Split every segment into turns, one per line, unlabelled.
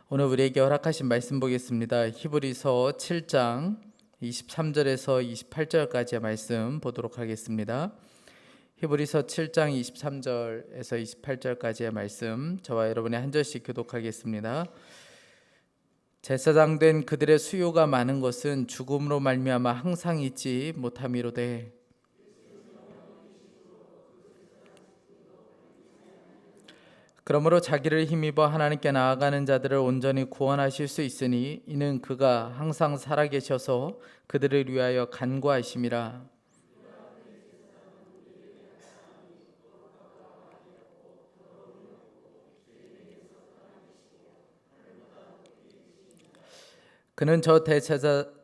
오늘 우리에게 허락하신 말씀 보겠습니다. 히브리서 7장 23절에서 28절까지의 말씀 보도록 하겠습니다. 히브리서 7장 23절에서 28절까지의 말씀, 저와 여러분이 한 절씩 교독하겠습니다. 제사장 된 그들의 수요가 많은 것은 죽음으로 말미암아 항상 있지 못함이로되 그러므로 자기를 힘입어 하나님께 나아가는 자들을 온전히 구원하실 수 있으니 이는 그가 항상 살아계셔서 그들을 위하여 간구하심이라. 그는 저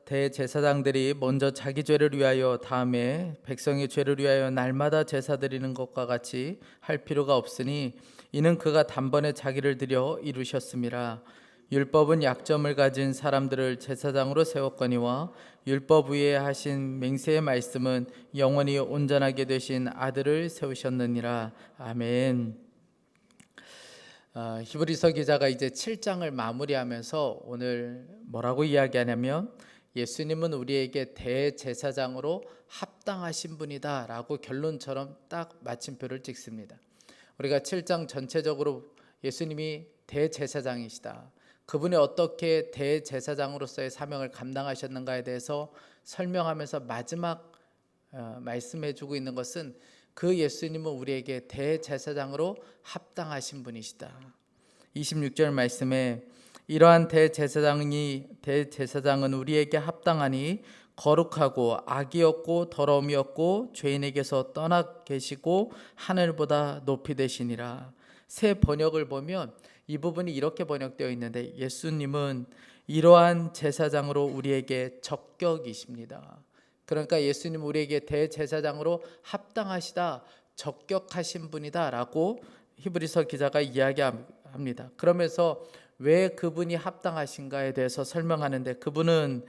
대제사장들이 먼저 자기 죄를 위하여 다음에 백성의 죄를 위하여 날마다 제사 드리는 것과 같이 할 필요가 없으니 이는 그가 단번에 자기를 드려 이루셨음이라. 율법은 약점을 가진 사람들을 제사장으로 세웠거니와 율법 위에 하신 맹세의 말씀은 영원히 온전하게 되신 아들을 세우셨느니라. 아멘. 히브리서 기자가 이제 7장을 마무리하면서 오늘 뭐라고 이야기하냐면 예수님은 우리에게 대제사장으로 합당하신 분이다 라고 결론처럼 딱 마침표를 찍습니다. 우리가 7장 전체적으로 예수님이 대제사장이시다, 그분이 어떻게 대제사장으로서의 사명을 감당하셨는가에 대해서 설명하면서 마지막 말씀해주고 있는 것은 그 예수님은 우리에게 대제사장으로 합당하신 분이시다. 26절 말씀에 이러한 대제사장은 우리에게 합당하니 거룩하고 악이 없고 더러움이 없고 죄인에게서 떠나 계시고 하늘보다 높이 되시니라. 새 번역을 보면 이 부분이 이렇게 번역되어 있는데 예수님은 이러한 제사장으로 우리에게 적격이십니다. 그러니까 예수님 우리에게 대제사장으로 합당하시다, 적격하신 분이다 라고 히브리서 기자가 이야기합니다. 그러면서 왜 그분이 합당하신가에 대해서 설명하는데, 그분은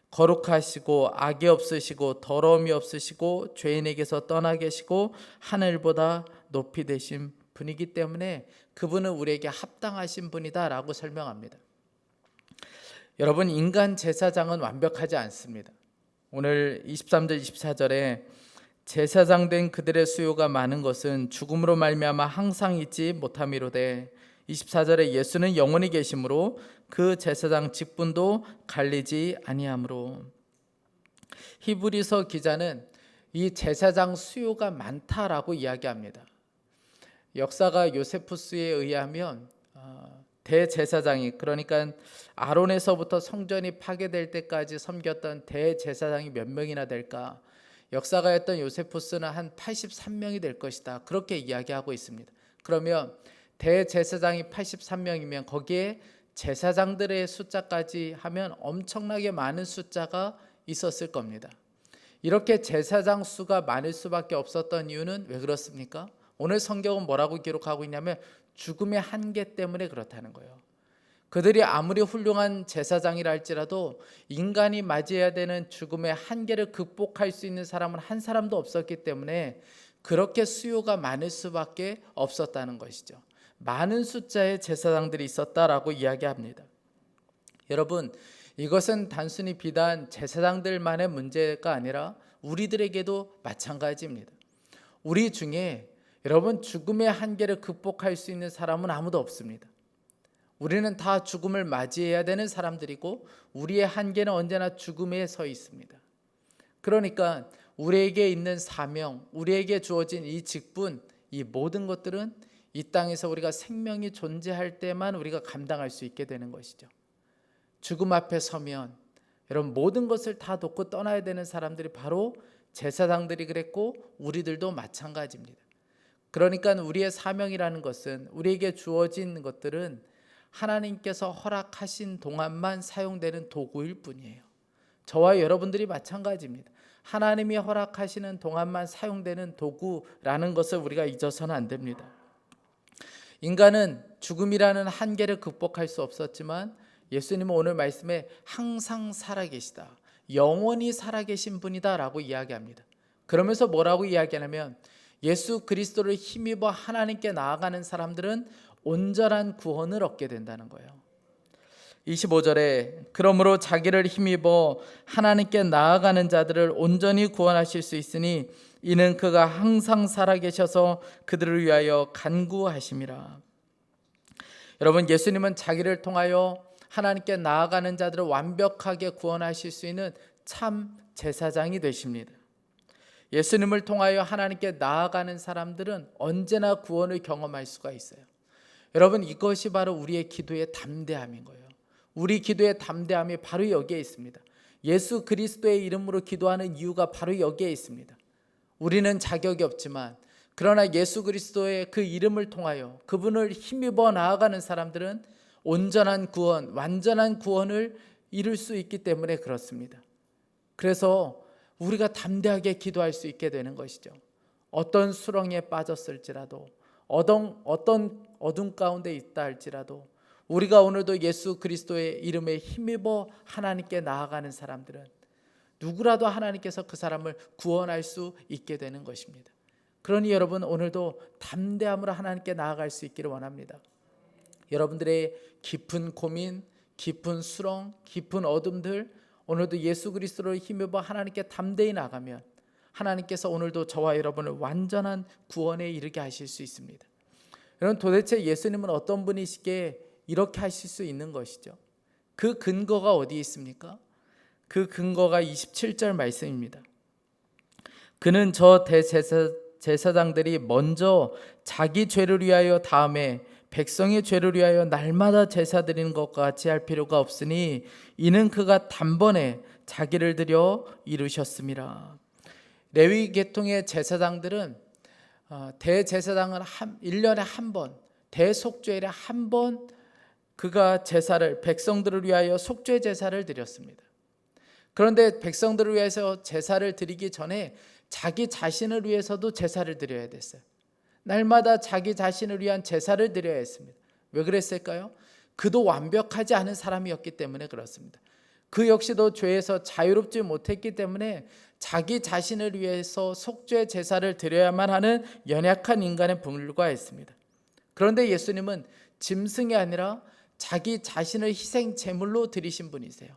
거룩하시고 악이 없으시고 더러움이 없으시고 죄인에게서 떠나 계시고 하늘보다 높이 되신 분이기 때문에 그분은 우리에게 합당하신 분이다 라고 설명합니다. 여러분, 인간 제사장은 완벽하지 않습니다. 오늘 23절 24절에 제사장 된 그들의 수요가 많은 것은 죽음으로 말미암아 항상 있지 못함이로되 24절에 예수는 영원히 계심으로 그 제사장 직분도 갈리지 아니하므로. 히브리서 기자는 이 제사장 수요가 많다라고 이야기합니다. 역사가 요세푸스에 의하면 대제사장이, 그러니까 아론에서부터 성전이 파괴될 때까지 섬겼던 대제사장이 몇 명이나 될까? 역사가였던 요세푸스는 한 83명이 될 것이다, 그렇게 이야기하고 있습니다. 그러면 대제사장이 83명이면 거기에 제사장들의 숫자까지 하면 엄청나게 많은 숫자가 있었을 겁니다. 이렇게 제사장 수가 많을 수밖에 없었던 이유는 왜 그렇습니까? 오늘 성경은 뭐라고 기록하고 있냐면 죽음의 한계 때문에 그렇다는 거예요. 그들이 아무리 훌륭한 제사장이라 할지라도 인간이 맞이해야 되는 죽음의 한계를 극복할 수 있는 사람은 한 사람도 없었기 때문에 그렇게 수요가 많을 수밖에 없었다는 것이죠. 많은 숫자의 제사장들이 있었다라고 이야기합니다. 여러분, 이것은 단순히 비단 제사장들만의 문제가 아니라 우리들에게도 마찬가지입니다. 우리 중에 여러분, 죽음의 한계를 극복할 수 있는 사람은 아무도 없습니다. 우리는 다 죽음을 맞이해야 되는 사람들이고 우리의 한계는 언제나 죽음에 서 있습니다. 그러니까 우리에게 있는 사명, 우리에게 주어진 이 직분, 이 모든 것들은 이 땅에서 우리가 생명이 존재할 때만 우리가 감당할 수 있게 되는 것이죠. 죽음 앞에 서면 여러분, 모든 것을 다 놓고 떠나야 되는 사람들이 바로 제사장들이 그랬고 우리들도 마찬가지입니다. 그러니까 우리의 사명이라는 것은, 우리에게 주어진 것들은 하나님께서 허락하신 동안만 사용되는 도구일 뿐이에요. 저와 여러분들이 마찬가지입니다. 하나님이 허락하시는 동안만 사용되는 도구라는 것을 우리가 잊어서는 안 됩니다. 인간은 죽음이라는 한계를 극복할 수 없었지만 예수님은 오늘 말씀에 항상 살아계시다, 영원히 살아계신 분이다 라고 이야기합니다. 그러면서 뭐라고 이야기하냐면 예수 그리스도를 힘입어 하나님께 나아가는 사람들은 온전한 구원을 얻게 된다는 거예요. 25절에 그러므로 자기를 힘입어 하나님께 나아가는 자들을 온전히 구원하실 수 있으니 이는 그가 항상 살아계셔서 그들을 위하여 간구하심이라. 여러분, 예수님은 자기를 통하여 하나님께 나아가는 자들을 완벽하게 구원하실 수 있는 참 제사장이 되십니다. 예수님을 통하여 하나님께 나아가는 사람들은 언제나 구원을 경험할 수가 있어요. 여러분, 이것이 바로 우리의 기도의 담대함인 거예요. 우리 기도의 담대함이 바로 여기에 있습니다. 예수 그리스도의 이름으로 기도하는 이유가 바로 여기에 있습니다. 우리는 자격이 없지만 그러나 예수 그리스도의 그 이름을 통하여 그분을 힘입어 나아가는 사람들은 온전한 구원, 완전한 구원을 이룰 수 있기 때문에 그렇습니다. 그래서 우리가 담대하게 기도할 수 있게 되는 것이죠. 어떤 수렁에 빠졌을지라도, 어떤 어둠 가운데 있다 할지라도 우리가 오늘도 예수 그리스도의 이름에 힘입어 하나님께 나아가는 사람들은 누구라도 하나님께서 그 사람을 구원할 수 있게 되는 것입니다. 그러니 여러분, 오늘도 담대함으로 하나님께 나아갈 수 있기를 원합니다. 여러분들의 깊은 고민, 깊은 수렁, 깊은 어둠들, 오늘도 예수 그리스도를 힘입어 하나님께 담대히 나가면 하나님께서 오늘도 저와 여러분을 완전한 구원에 이르게 하실 수 있습니다. 여러분, 도대체 예수님은 어떤 분이시기에 이렇게 하실 수 있는 것이죠? 그 근거가 어디 있습니까? 그 근거가 27절 말씀입니다. 그는 저 대제사장들이 먼저 자기 죄를 위하여 다음에 백성의 죄를 위하여 날마다 제사 드리는 것과 같이 할 필요가 없으니 이는 그가 단번에 자기를 드려 이루셨음이라. 레위 계통의 제사장들은 대제사장은 1년에 한 번, 대속죄일에 한 번 그가 제사를 백성들을 위하여 속죄 제사를 드렸습니다. 그런데 백성들을 위해서 제사를 드리기 전에 자기 자신을 위해서도 제사를 드려야 됐어요. 날마다 자기 자신을 위한 제사를 드려야 했습니다. 왜 그랬을까요? 그도 완벽하지 않은 사람이었기 때문에 그렇습니다. 그 역시도 죄에서 자유롭지 못했기 때문에 자기 자신을 위해서 속죄 제사를 드려야만 하는 연약한 인간에 불과했습니다. 그런데 예수님은 짐승이 아니라 자기 자신을 희생 제물로 드리신 분이세요.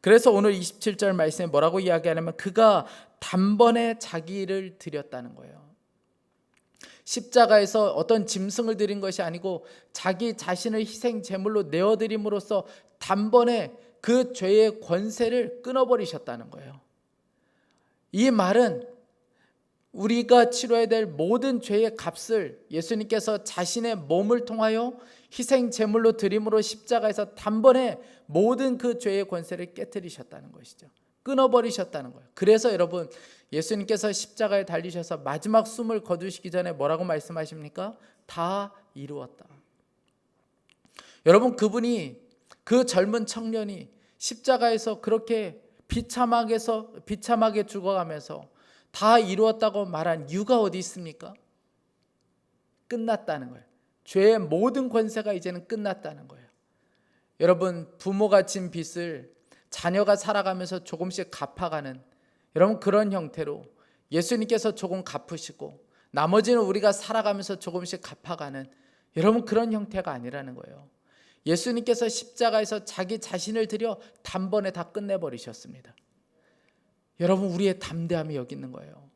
그래서 오늘 27절 말씀에 뭐라고 이야기하냐면 그가 단번에 자기를 드렸다는 거예요. 십자가에서 어떤 짐승을 드린 것이 아니고 자기 자신을 희생 제물로 내어드림으로써 단번에 그 죄의 권세를 끊어버리셨다는 거예요. 이 말은 우리가 치러야 될 모든 죄의 값을 예수님께서 자신의 몸을 통하여 희생 제물로 드림으로 십자가에서 단번에 모든 그 죄의 권세를 깨뜨리셨다는 것이죠. 끊어버리셨다는 거예요. 그래서 여러분, 예수님께서 십자가에 달리셔서 마지막 숨을 거두시기 전에 뭐라고 말씀하십니까? 다 이루었다. 여러분, 그분이, 그 젊은 청년이 십자가에서 그렇게 비참하게 죽어가면서 다 이루었다고 말한 이유가 어디 있습니까? 끝났다는 거예요. 죄의 모든 권세가 이제는 끝났다는 거예요. 여러분, 부모가 진 빚을 자녀가 살아가면서 조금씩 갚아가는 여러분 그런 형태로 예수님께서 조금 갚으시고 나머지는 우리가 살아가면서 조금씩 갚아가는 여러분 그런 형태가 아니라는 거예요. 예수님께서 십자가에서 자기 자신을 들여 단번에 다 끝내버리셨습니다. 여러분, 우리의 담대함이 여기 있는 거예요.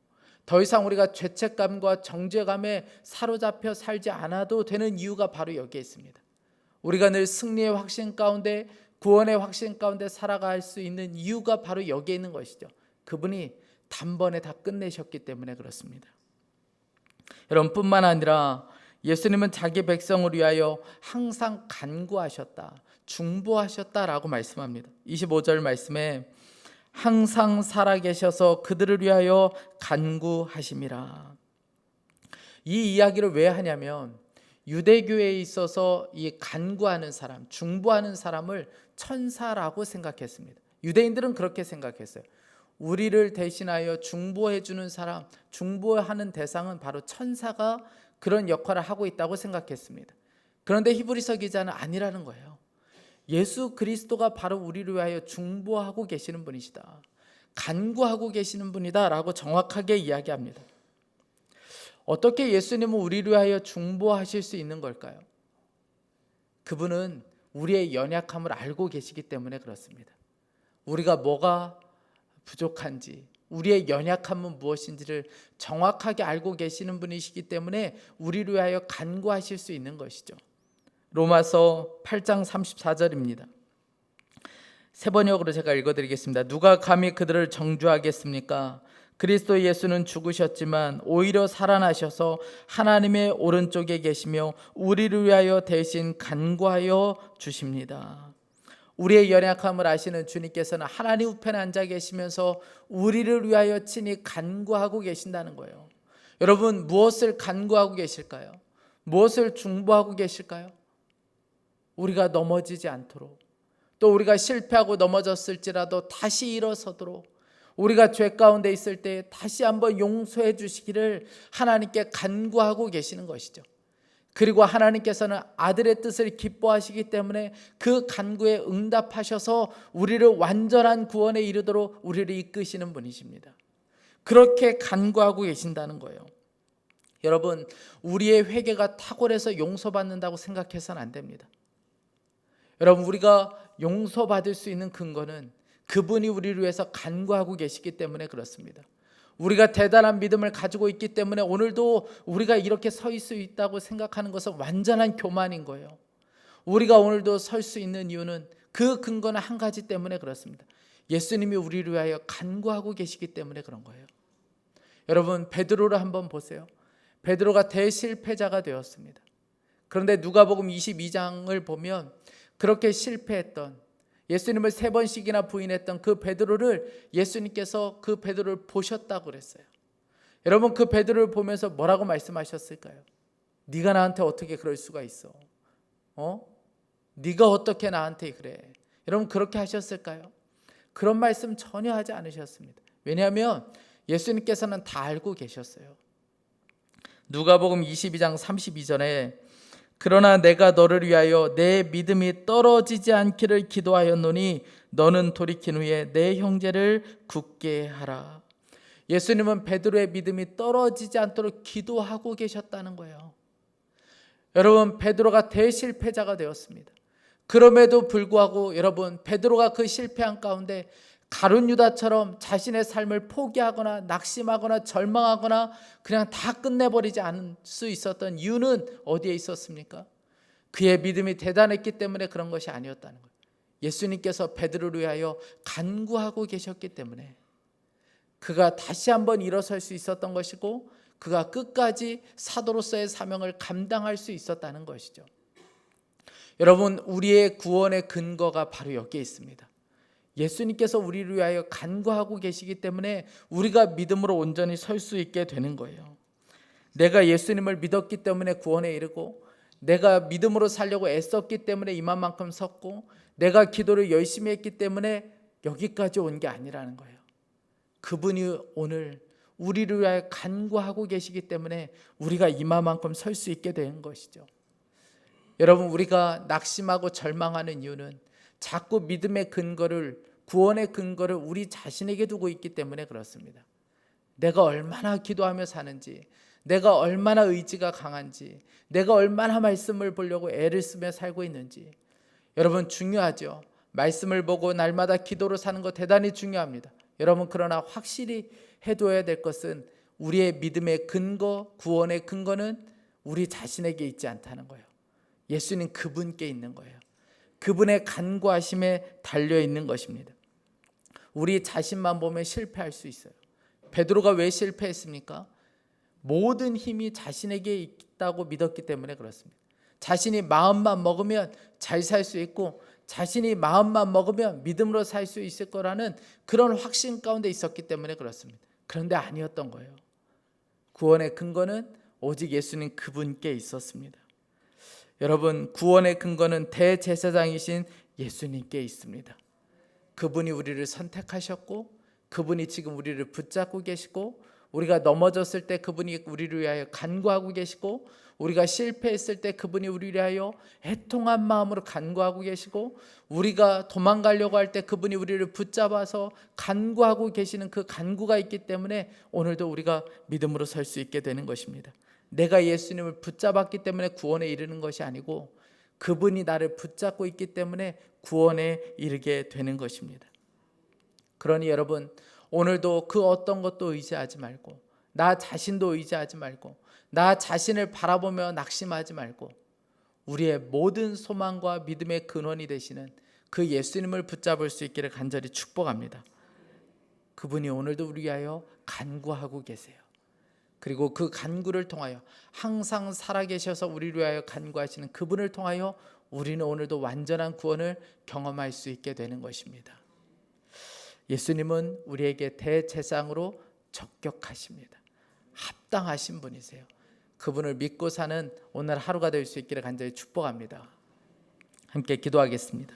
더 이상 우리가 죄책감과 정죄감에 사로잡혀 살지 않아도 되는 이유가 바로 여기에 있습니다. 우리가 늘 승리의 확신 가운데, 구원의 확신 가운데 살아갈 수 있는 이유가 바로 여기에 있는 것이죠. 그분이 단번에 다 끝내셨기 때문에 그렇습니다. 여러분, 뿐만 아니라 예수님은 자기 백성을 위하여 항상 간구하셨다, 중보하셨다라고 말씀합니다. 25절 말씀에 항상 살아계셔서 그들을 위하여 간구하심이라. 이 이야기를 왜 하냐면 유대교에 있어서 이 간구하는 사람, 중보하는 사람을 천사라고 생각했습니다. 유대인들은 그렇게 생각했어요. 우리를 대신하여 중보해 주는 사람, 중보하는 대상은 바로 천사가 그런 역할을 하고 있다고 생각했습니다. 그런데 히브리서 기자는 아니라는 거예요. 예수 그리스도가 바로 우리를 위하여 중보하고 계시는 분이시다, 간구하고 계시는 분이다 라고 정확하게 이야기합니다. 어떻게 예수님은 우리를 위하여 중보하실 수 있는 걸까요? 그분은 우리의 연약함을 알고 계시기 때문에 그렇습니다. 우리가 뭐가 부족한지, 우리의 연약함은 무엇인지를 정확하게 알고 계시는 분이시기 때문에 우리를 위하여 간구하실 수 있는 것이죠. 로마서 8장 34절입니다. 세 번역으로 제가 읽어드리겠습니다. 누가 감히 그들을 정죄하겠습니까? 그리스도 예수는 죽으셨지만 오히려 살아나셔서 하나님의 오른쪽에 계시며 우리를 위하여 대신 간구하여 주십니다. 우리의 연약함을 아시는 주님께서는 하나님 우편에 앉아 계시면서 우리를 위하여 친히 간구하고 계신다는 거예요. 여러분, 무엇을 간구하고 계실까요? 무엇을 중보하고 계실까요? 우리가 넘어지지 않도록, 또 우리가 실패하고 넘어졌을지라도 다시 일어서도록, 우리가 죄 가운데 있을 때 다시 한번 용서해 주시기를 하나님께 간구하고 계시는 것이죠. 그리고 하나님께서는 아들의 뜻을 기뻐하시기 때문에 그 간구에 응답하셔서 우리를 완전한 구원에 이르도록 우리를 이끄시는 분이십니다. 그렇게 간구하고 계신다는 거예요. 여러분, 우리의 회개가 탁월해서 용서받는다고 생각해서는 안 됩니다. 여러분, 우리가 용서받을 수 있는 근거는 그분이 우리를 위해서 간구하고 계시기 때문에 그렇습니다. 우리가 대단한 믿음을 가지고 있기 때문에 오늘도 우리가 이렇게 설 수 있다고 생각하는 것은 완전한 교만인 거예요. 우리가 오늘도 설 수 있는 이유는 그 근거는 한 가지 때문에 그렇습니다. 예수님이 우리를 위하여 간구하고 계시기 때문에 그런 거예요. 여러분, 베드로를 한번 보세요. 베드로가 대실패자가 되었습니다. 그런데 누가복음 22장을 보면 그렇게 실패했던, 예수님을 3번씩이나 부인했던 그 베드로를 예수님께서 그 베드로를 보셨다고 그랬어요. 여러분, 그 베드로를 보면서 뭐라고 말씀하셨을까요? 네가 나한테 어떻게 그럴 수가 있어? 네가 어떻게 나한테 그래? 여러분, 그렇게 하셨을까요? 그런 말씀 전혀 하지 않으셨습니다. 왜냐하면 예수님께서는 다 알고 계셨어요. 누가복음 22장 32절에 그러나 내가 너를 위하여 내 믿음이 떨어지지 않기를 기도하였노니 너는 돌이킨 후에 내 형제를 굳게 하라. 예수님은 베드로의 믿음이 떨어지지 않도록 기도하고 계셨다는 거예요. 여러분, 베드로가 대실패자가 되었습니다. 그럼에도 불구하고 여러분, 베드로가 그 실패한 가운데 가룟 유다처럼 자신의 삶을 포기하거나 낙심하거나 절망하거나 그냥 다 끝내버리지 않을 수 있었던 이유는 어디에 있었습니까? 그의 믿음이 대단했기 때문에 그런 것이 아니었다는 거예요. 예수님께서 베드로를 위하여 간구하고 계셨기 때문에 그가 다시 한번 일어설 수 있었던 것이고 그가 끝까지 사도로서의 사명을 감당할 수 있었다는 것이죠. 여러분, 우리의 구원의 근거가 바로 여기에 있습니다. 예수님께서 우리를 위하여 간구하고 계시기 때문에 우리가 믿음으로 온전히 설 수 있게 되는 거예요. 내가 예수님을 믿었기 때문에 구원에 이르고, 내가 믿음으로 살려고 애썼기 때문에 이만큼 섰고, 내가 기도를 열심히 했기 때문에 여기까지 온 게 아니라는 거예요. 그분이 오늘 우리를 위하여 간구하고 계시기 때문에 우리가 이만큼 설 수 있게 된 것이죠. 여러분, 우리가 낙심하고 절망하는 이유는 자꾸 믿음의 근거를, 구원의 근거를 우리 자신에게 두고 있기 때문에 그렇습니다. 내가 얼마나 기도하며 사는지, 내가 얼마나 의지가 강한지, 내가 얼마나 말씀을 보려고 애를 쓰며 살고 있는지. 여러분, 중요하죠. 말씀을 보고 날마다 기도로 사는 것 대단히 중요합니다. 여러분, 그러나 확실히 해둬야 될 것은 우리의 믿음의 근거, 구원의 근거는 우리 자신에게 있지 않다는 거예요. 예수님 그분께 있는 거예요. 그분의 간구하심에 달려있는 것입니다. 우리 자신만 보면 실패할 수 있어요. 베드로가 왜 실패했습니까? 모든 힘이 자신에게 있다고 믿었기 때문에 그렇습니다. 자신이 마음만 먹으면 잘 살 수 있고, 자신이 마음만 먹으면 믿음으로 살 수 있을 거라는 그런 확신 가운데 있었기 때문에 그렇습니다. 그런데 아니었던 거예요. 구원의 근거는 오직 예수님 그분께 있었습니다. 여러분, 구원의 근거는 대제사장이신 예수님께 있습니다. 그분이 우리를 선택하셨고, 그분이 지금 우리를 붙잡고 계시고, 우리가 넘어졌을 때 그분이 우리를 위하여 간구하고 계시고, 우리가 실패했을 때 그분이 우리를 위하여 애통한 마음으로 간구하고 계시고, 우리가 도망가려고 할 때 그분이 우리를 붙잡아서 간구하고 계시는 그 간구가 있기 때문에 오늘도 우리가 믿음으로 설 수 있게 되는 것입니다. 내가 예수님을 붙잡았기 때문에 구원에 이르는 것이 아니고 그분이 나를 붙잡고 있기 때문에 구원에 이르게 되는 것입니다. 그러니 여러분, 오늘도 그 어떤 것도 의지하지 말고, 나 자신도 의지하지 말고, 나 자신을 바라보며 낙심하지 말고, 우리의 모든 소망과 믿음의 근원이 되시는 그 예수님을 붙잡을 수 있기를 간절히 축복합니다. 그분이 오늘도 우리 위하여 간구하고 계세요. 그리고 그 간구를 통하여 항상 살아계셔서 우리를 위하여 간구하시는 그분을 통하여 우리는 오늘도 완전한 구원을 경험할 수 있게 되는 것입니다. 예수님은 우리에게 대제사장으로 적격하십니다. 합당하신 분이세요. 그분을 믿고 사는 오늘 하루가 될 수 있기를 간절히 축복합니다. 함께 기도하겠습니다.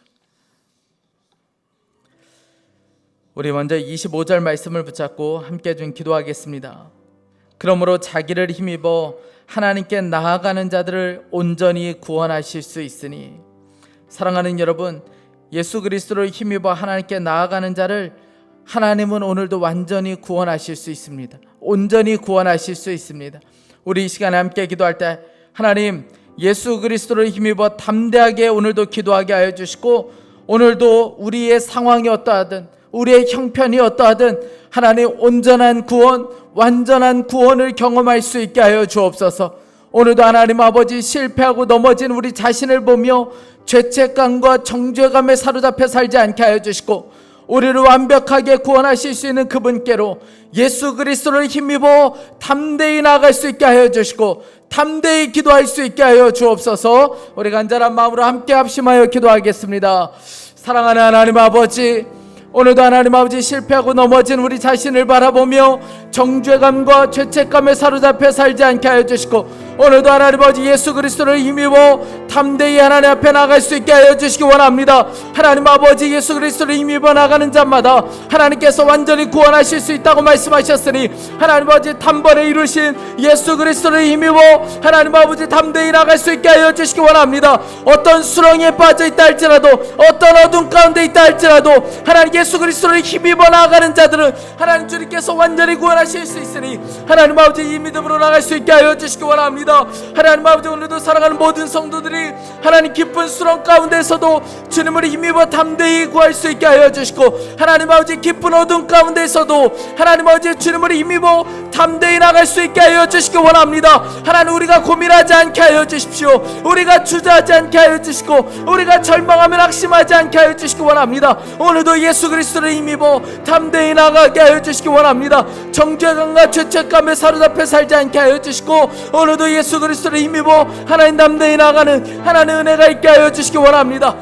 우리 먼저 25절 말씀을 붙잡고 함께 좀 기도하겠습니다. 그러므로 자기를 힘입어 하나님께 나아가는 자들을 온전히 구원하실 수 있으니, 사랑하는 여러분, 예수 그리스도를 힘입어 하나님께 나아가는 자를 하나님은 오늘도 완전히 구원하실 수 있습니다. 온전히 구원하실 수 있습니다. 우리 이 시간에 함께 기도할 때 하나님, 예수 그리스도를 힘입어 담대하게 오늘도 기도하게 하여 주시고, 오늘도 우리의 상황이 어떠하든 우리의 형편이 어떠하든 하나님 온전한 구원, 완전한 구원을 경험할 수 있게 하여 주옵소서. 오늘도 하나님 아버지, 실패하고 넘어진 우리 자신을 보며 죄책감과 정죄감에 사로잡혀 살지 않게 하여 주시고, 우리를 완벽하게 구원하실 수 있는 그분께로 예수 그리스도를 힘입어 담대히 나아갈 수 있게 하여 주시고, 담대히 기도할 수 있게 하여 주옵소서. 우리 간절한 마음으로 함께 합심하여 기도하겠습니다. 사랑하는 하나님 아버지, 오늘도 하나님 아버지, 실패하고 넘어진 우리 자신을 바라보며 정죄감과 죄책감에 사로잡혀 살지 않게 하여 주시고, 오늘도 하나님 아버지 예수 그리스도를 힘입어 담대히 하나님 앞에 나갈 수 있게 하여 주시기 원합니다. 하나님 아버지, 예수 그리스도를 힘입어 나가는 자마다 하나님께서 완전히 구원하실 수 있다고 말씀하셨으니, 하나님 아버지 단번에 이루신 예수 그리스도를 힘입어 하나님 아버지 담대히 나갈 수 있게 하여 주시기 원합니다. 어떤 수렁에 빠져 있다 할지라도, 어떤 어둠 가운데 있다 할지라도 하나님 예수 그리스도를 힘입어 나가는 자들은 하나님 주님께서 완전히 구원하실 수 있으니, 하나님 아버지 이 믿음으로 나갈 수 있게 하여 주시기 원합니다. 하나님 아버지, 오늘도 사랑하는 모든 성도들이 하나님 깊은 수렁 가운데서도 주님을 힘입어 담대히 구할 수 있게 하여 주시고, 하나님 아버지 깊은 어둠 가운데서도 하나님 아버지 주님을 힘입어 담대히 나갈 수 있게 하여 주시기 원합니다. 하나님, 우리가 고민하지 않게 하여 주십시오. 우리가 주저하지 않게 하여 주시고, 우리가 절망하며 낙심하지 않게 하여 주시기 원합니다. 오늘도 예수 그리스도를 힘입어 담대히 나가게 하여 주시기 원합니다. 정죄감과 죄책감에 사로잡혀 살지 않게 하여 주시고, 오늘도 예수 그리스도를 힘입어 하나님 담대히 나가는 하나님의 은혜가 있게 하여 주시기 원합니다.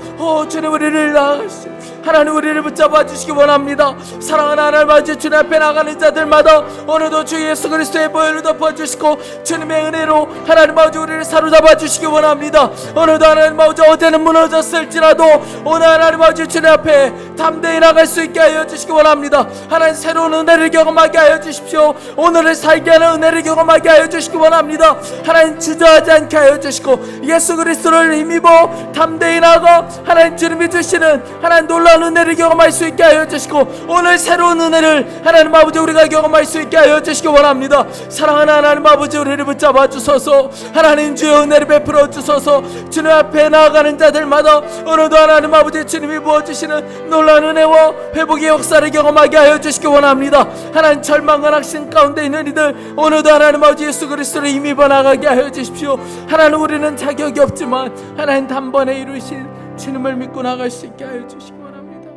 주님, 우리를 나아가시오. 하나님, 우리를 붙잡아 주시기 원합니다. 사랑하는 하나님 아버지, 주님 앞에 나가는 자들마다 오늘도 주 예수 그리스도의 보혈로 덮어주시고, 주님의 은혜로 하나님 아버지 우리를 사로잡아 주시기 원합니다. 오늘도 하나님 아버지, 어제는 무너졌을지라도 오늘 하나님 아버지 주님 앞에 담대히 나갈 수 있게 하여 주시기 원합니다. 하나님, 새로운 은혜를 경험하게 하여 주십시오. 오늘을 살게 하는 은혜를 경험하게 하여 주시기 원합니다. 하나님, 주저하지 않게 하여 주시고, 예수 그리스도를 힘입어 담대히 나가 하나님 주님이 주시는 하나님 놀라운 은혜를 경험할 수 있게 하여 주시고, 오늘 새로운 은혜를 하나님 아버지 우리가 경험할 수 있게 하여 주시기 원합니다. 사랑하는 하나님 아버지, 우리를 붙잡아 주소서. 하나님, 주의 은혜를 베풀어 주소서. 주님 앞에 나아가는 자들마다 오늘도 하나님 아버지 주님이 부어주시는 놀라운 은혜와 회복의 역사를 경험하게 하여 주시기 원합니다. 하나님, 절망과 낙심 가운데 있는 이들 오늘도 하나님 아버지 예수 그리스도를 힘입어 나가게 하여 주십시오. 하나님, 우리는 자격이 없지만 하나님 단번에 이루신 주님을 믿고 나갈 수 있게 하여 주시기 원합니다.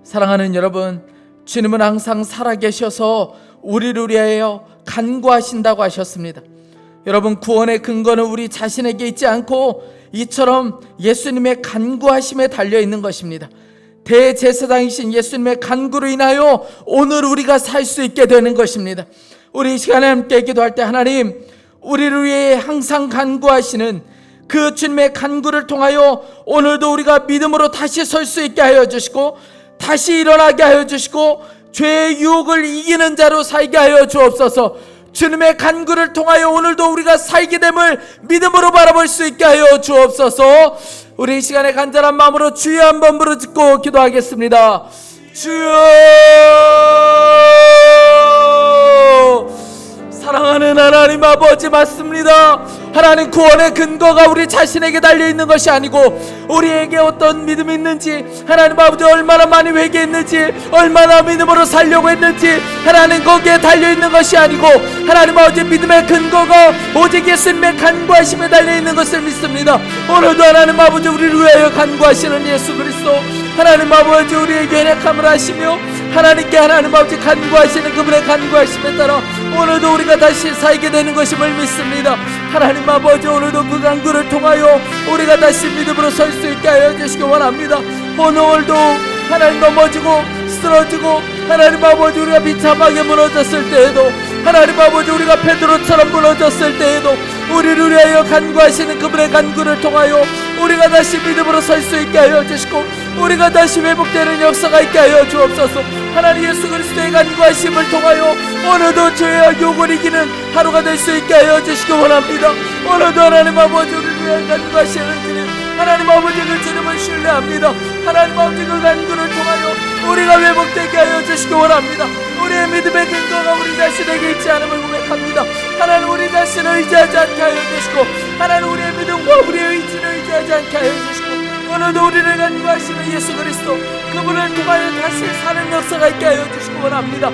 사랑하는 여러분, 주님은 항상 살아계셔서 우리를 위하여 간구하신다고 하셨습니다. 여러분, 구원의 근거는 우리 자신에게 있지 않고 이처럼 예수님의 간구하심에 달려있는 것입니다. 대제사장이신 예수님의 간구로 인하여 오늘 우리가 살 수 있게 되는 것입니다. 우리 이 시간에 함께 기도할 때 하나님, 우리를 위해 항상 간구하시는 그 주님의 간구를 통하여 오늘도 우리가 믿음으로 다시 설 수 있게 하여 주시고, 다시 일어나게 하여 주시고, 죄의 유혹을 이기는 자로 살게 하여 주옵소서. 주님의 간구를 통하여 오늘도 우리가 살게 됨을 믿음으로 바라볼 수 있게 하여 주옵소서. 우리 이 시간에 간절한 마음으로 주여 한번 부르짖고 기도하겠습니다. 주여, 사랑하는 하나님 아버지, 맞습니다. 하나님, 구원의 근거가 우리 자신에게 달려있는 것이 아니고 우리에게 어떤 믿음이 있는지, 하나님 아버지 얼마나 많이 회개했는지, 얼마나 믿음으로 살려고 했는지, 하나님 거기에 달려있는 것이 아니고 하나님 아버지 믿음의 근거가 오직 예수님의 간구하심에 달려있는 것을 믿습니다. 오늘도 하나님 아버지 우리를 위하여 간구하시는 예수 그리스도, 하나님 아버지 우리의 연약함을 아시며 하나님께 하나님 아버지 간구하시는 그분의 간구하심에 따라 오늘도 우리가 다시 살게 되는 것임을 믿습니다. 하나님 아버지, 오늘도 그 간구를 통하여 우리가 다시 믿음으로 설 수 있게 하여 주시기 원합니다. 오늘도 하나님 넘어지고 쓰러지고 하나님 아버지 우리가 비참하게 무너졌을 때에도, 하나님 아버지 우리가 베드로처럼 무너졌을 때에도 우리를 위하여 간구하시는 그분의 간구를 통하여 우리가 다시 믿음으로 설 수 있게 하여 주시고 우리가 다시 회복되는 역사가 있게 하여 주옵소서. 하나님 예수 그리스도의 간구하심을 통하여 오늘도 죄와 욕을 이기는 하루가 될 수 있게 하여 주시기 원합니다. 오늘도 하나님 아버지 우리를 위하여 간구하시는 주님, 하나님 아버지 그 주님을 신뢰합니다. 하나님 아버지 그 간구를 통하여 우리가 회복되게 하여 주시기 원합니다. 우리의 믿음의 근거가 우리 자신에게 있지 않음을 고백합니다. 하나님, 우리 자신을 의지하지 않게 하여 주시고 하나님 우리의 믿음과 우리의 의지를 의지하지 않게 하여 주시고 오늘도 우리를 간구하시는 예수 그리스도, 그분을 통하여 다시 사는 역사가 있게 하여 주시기 원합니다.